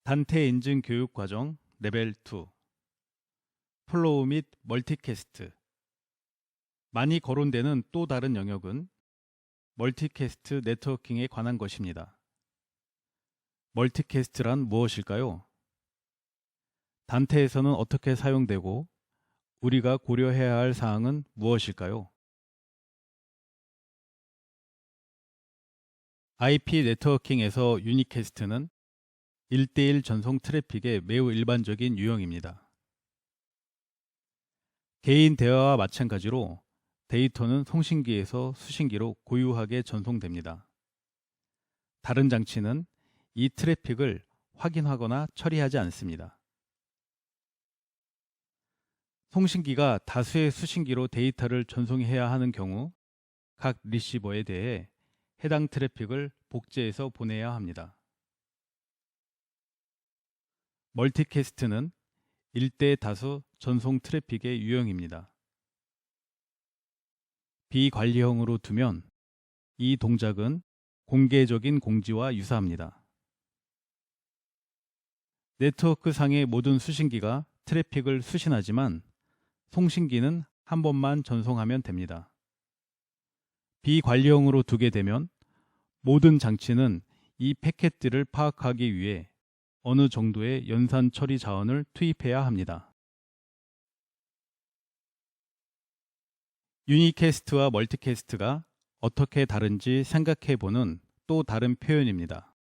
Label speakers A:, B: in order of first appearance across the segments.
A: 단태 인증 교육 과정 레벨 2 플로우 및 멀티캐스트. 많이 거론되는 또 다른 영역은 멀티캐스트 네트워킹에 관한 것입니다. 멀티캐스트란 무엇일까요? 단태에서는 어떻게 사용되고 우리가 고려해야 할 사항은 무엇일까요? IP 네트워킹에서 유니캐스트는 1대1 전송 트래픽의 매우 일반적인 유형입니다. 개인 대화와 마찬가지로 데이터는 송신기에서 수신기로 고유하게 전송됩니다. 다른 장치는 이 트래픽을 확인하거나 처리하지 않습니다. 송신기가 다수의 수신기로 데이터를 전송해야 하는 경우 각 리시버에 대해 해당 트래픽을 복제해서 보내야 합니다. 멀티캐스트는 1대 다수 전송 트래픽의 유형입니다. 비관리형으로 두면 이 동작은 공개적인 공지와 유사합니다. 네트워크 상의 모든 수신기가 트래픽을 수신하지만 송신기는 한 번만 전송하면 됩니다. 비관리형으로 두게 되면 모든 장치는 이 패킷들을 파악하기 위해 어느 정도의 연산 처리 자원을 투입해야 합니다. 유니캐스트와 멀티캐스트가 어떻게 다른지 생각해보는 또 다른 표현입니다.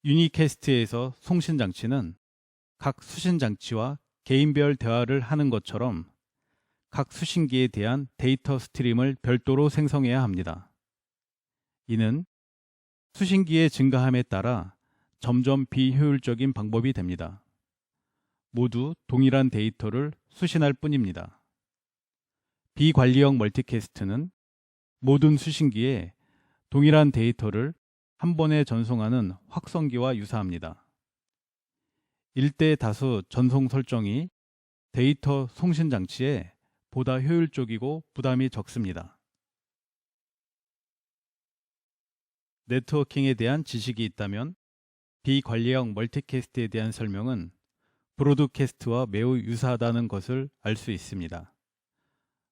A: 유니캐스트에서 송신장치는 각 수신장치와 개인별 대화를 하는 것처럼 각 수신기에 대한 데이터 스트림을 별도로 생성해야 합니다. 이는 수신기의 증가함에 따라 점점 비효율적인 방법이 됩니다. 모두 동일한 데이터를 수신할 뿐입니다. 비관리형 멀티캐스트는 모든 수신기에 동일한 데이터를 한 번에 전송하는 확성기와 유사합니다. 1대 다수 전송 설정이 데이터 송신 장치에 보다 효율적이고 부담이 적습니다. 네트워킹에 대한 지식이 있다면 비관리형 멀티캐스트에 대한 설명은 브로드캐스트와 매우 유사하다는 것을 알 수 있습니다.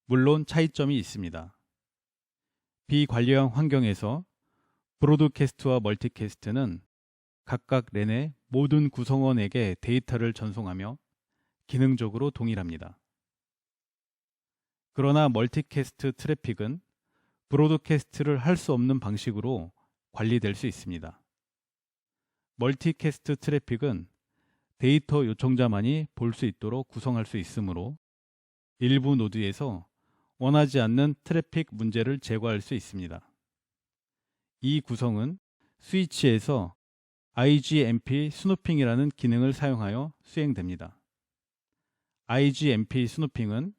A: 물론 차이점이 있습니다. 비관리형 환경에서 브로드캐스트와 멀티캐스트는 각각 랜의 모든 구성원에게 데이터를 전송하며 기능적으로 동일합니다. 그러나 멀티캐스트 트래픽은 브로드캐스트를 할 수 없는 방식으로 관리될 수 있습니다. 멀티캐스트 트래픽은 데이터 요청자만이 볼 수 있도록 구성할 수 있으므로 일부 노드에서 원하지 않는 트래픽 문제를 제거할 수 있습니다. 이 구성은 스위치에서 IGMP 스누핑이라는 기능을 사용하여 수행됩니다. IGMP 스누핑은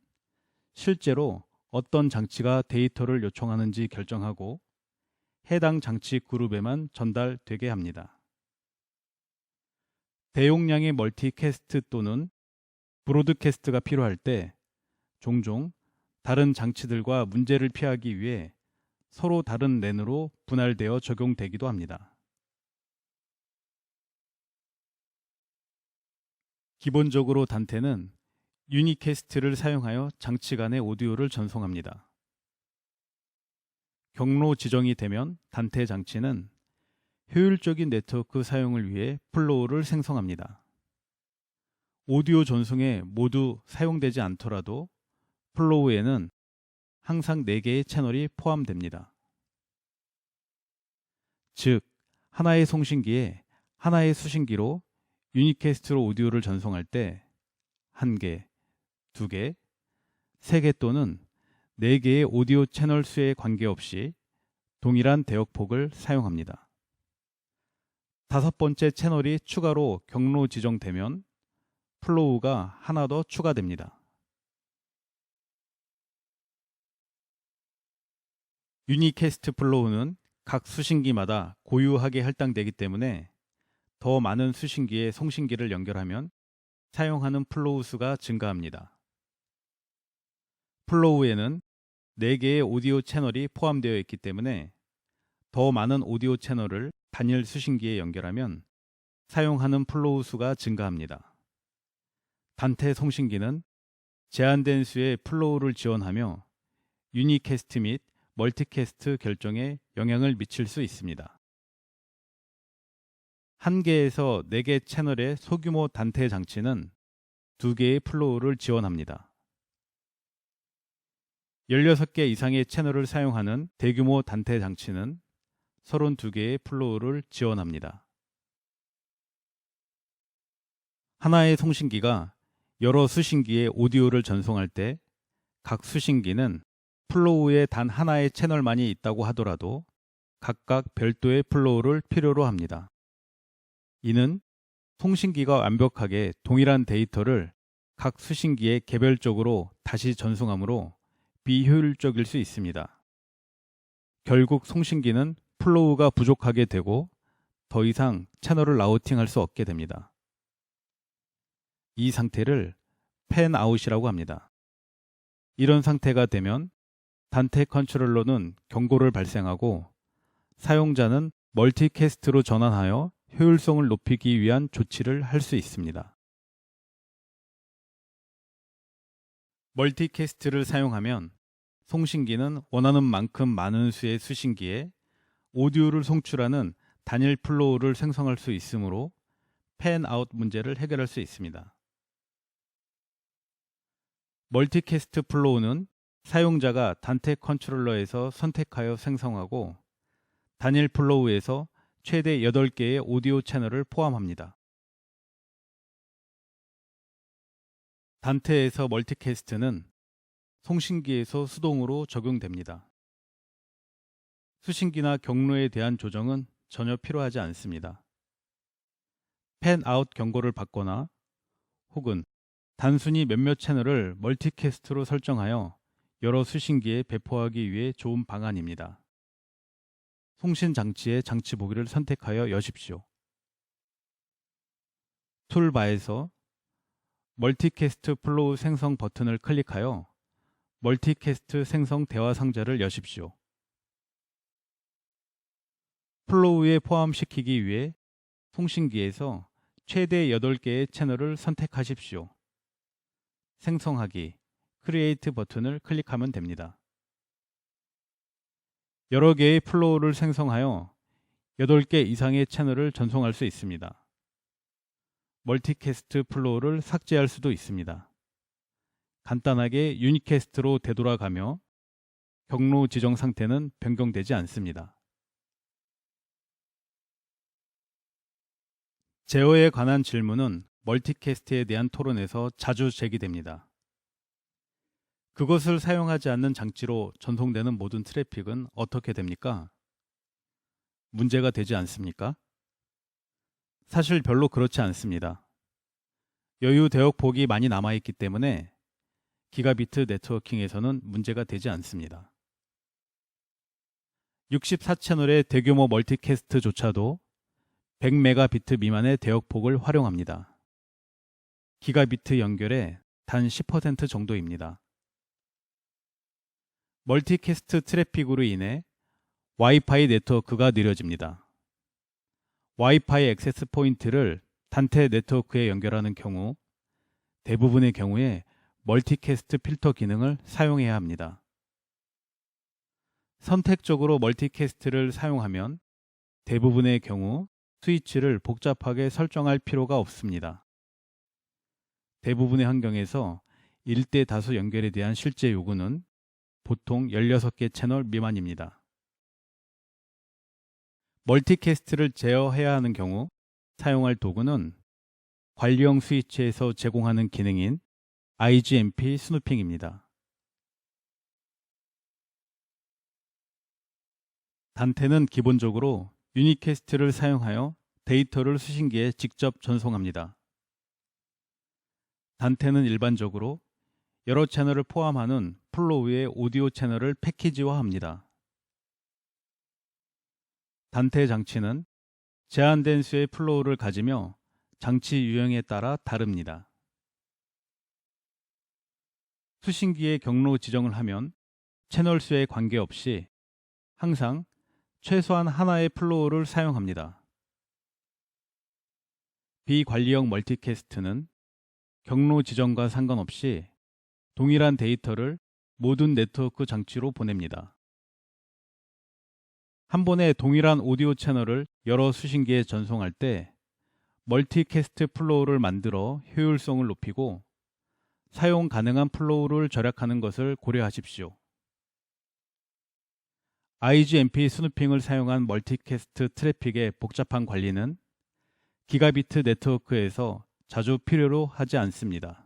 A: 실제로 어떤 장치가 데이터를 요청하는지 결정하고 해당 장치 그룹에만 전달되게 합니다. 대용량의 멀티캐스트 또는 브로드캐스트가 필요할 때 종종 다른 장치들과 문제를 피하기 위해 서로 다른 랜으로 분할되어 적용되기도 합니다. 기본적으로 단태는 유니캐스트를 사용하여 장치 간의 오디오를 전송합니다. 경로 지정이 되면 단태 장치는 효율적인 네트워크 사용을 위해 플로우를 생성합니다. 오디오 전송에 모두 사용되지 않더라도 플로우에는 항상 4개의 채널이 포함됩니다. 즉, 하나의 송신기에 하나의 수신기로 유니캐스트로 오디오를 전송할 때 1개, 2개, 3개 또는 4개의 오디오 채널 수에 관계없이 동일한 대역폭을 사용합니다. 5번째 채널이 추가로 경로 지정되면 플로우가 하나 더 추가됩니다. 유니캐스트 플로우는 각 수신기마다 고유하게 할당되기 때문에 더 많은 수신기에 송신기를 연결하면 사용하는 플로우 수가 증가합니다. 플로우에는 4개의 오디오 채널이 포함되어 있기 때문에 더 많은 오디오 채널을 단일 수신기에 연결하면 사용하는 플로우 수가 증가합니다. 단테 송신기는 제한된 수의 플로우를 지원하며 유니캐스트 및 멀티캐스트 결정에 영향을 미칠 수 있습니다. 1개에서 4개 채널의 소규모 단테 장치는 2개의 플로우를 지원합니다. 16개 이상의 채널을 사용하는 대규모 단테 장치는 32개의 플로우를 지원합니다. 하나의 송신기가 여러 수신기의 오디오를 전송할 때 각 수신기는 플로우에 단 하나의 채널만이 있다고 하더라도 각각 별도의 플로우를 필요로 합니다. 이는 송신기가 완벽하게 동일한 데이터를 각 수신기에 개별적으로 다시 전송하므로 비효율적일 수 있습니다. 결국 송신기는 플로우가 부족하게 되고 더 이상 채널을 라우팅할 수 없게 됩니다. 이 상태를 팬아웃이라고 합니다. 이런 상태가 되면 단테 컨트롤러는 경고를 발생하고 사용자는 멀티캐스트로 전환하여 효율성을 높이기 위한 조치를 할 수 있습니다. 멀티캐스트를 사용하면 송신기는 원하는 만큼 많은 수의 수신기에 오디오를 송출하는 단일 플로우를 생성할 수 있으므로 팬아웃 문제를 해결할 수 있습니다. 멀티캐스트 플로우는 사용자가 단테 컨트롤러에서 선택하여 생성하고 단일 플로우에서 최대 8개의 오디오 채널을 포함합니다. 단테에서 멀티캐스트는 송신기에서 수동으로 적용됩니다. 수신기나 경로에 대한 조정은 전혀 필요하지 않습니다. 팬아웃 경고를 받거나 혹은 단순히 몇몇 채널을 멀티캐스트로 설정하여 여러 수신기에 배포하기 위해 좋은 방안입니다. 송신 장치의 장치 보기를 선택하여 여십시오. 툴바에서 멀티캐스트 플로우 생성 버튼을 클릭하여 멀티캐스트 생성 대화 상자를 여십시오. 플로우에 포함시키기 위해 송신기에서 최대 8개의 채널을 선택하십시오. 생성하기, 크리에이트 버튼을 클릭하면 됩니다. 여러 개의 플로우를 생성하여 8개 이상의 채널을 전송할 수 있습니다. 멀티캐스트 플로우를 삭제할 수도 있습니다. 간단하게 유니캐스트로 되돌아가며 경로 지정 상태는 변경되지 않습니다. 제어에 관한 질문은 멀티캐스트에 대한 토론에서 자주 제기됩니다. 그것을 사용하지 않는 장치로 전송되는 모든 트래픽은 어떻게 됩니까? 문제가 되지 않습니까? 사실 별로 그렇지 않습니다. 여유 대역폭이 많이 남아있기 때문에 기가비트 네트워킹에서는 문제가 되지 않습니다. 64채널의 대규모 멀티캐스트조차도 100메가비트 미만의 대역폭을 활용합니다. 기가비트 연결의 단 10% 정도입니다. 멀티캐스트 트래픽으로 인해 와이파이 네트워크가 느려집니다. 와이파이 액세스 포인트를 단테 네트워크에 연결하는 경우 대부분의 경우에 멀티캐스트 필터 기능을 사용해야 합니다. 선택적으로 멀티캐스트를 사용하면 대부분의 경우 스위치를 복잡하게 설정할 필요가 없습니다. 대부분의 환경에서 1대 다수 연결에 대한 실제 요구는 보통 16개 채널 미만입니다. 멀티캐스트를 제어해야 하는 경우 사용할 도구는 관리형 스위치에서 제공하는 기능인 IGMP 스누핑입니다. 단테는 기본적으로 유니캐스트를 사용하여 데이터를 수신기에 직접 전송합니다. 단테는 일반적으로 여러 채널을 포함하는 플로우의 오디오 채널을 패키지화합니다. 단테 장치는 제한된 수의 플로우를 가지며 장치 유형에 따라 다릅니다. 수신기의 경로 지정을 하면 채널 수에 관계없이 항상 최소한 하나의 플로우를 사용합니다. 비관리형 멀티캐스트는 경로 지정과 상관없이 동일한 데이터를 모든 네트워크 장치로 보냅니다. 한 번에 동일한 오디오 채널을 여러 수신기에 전송할 때 멀티캐스트 플로우를 만들어 효율성을 높이고 사용 가능한 플로우를 절약하는 것을 고려하십시오. IGMP 스누핑을 사용한 멀티캐스트 트래픽의 복잡한 관리는 기가비트 네트워크에서 자주 필요로 하지 않습니다.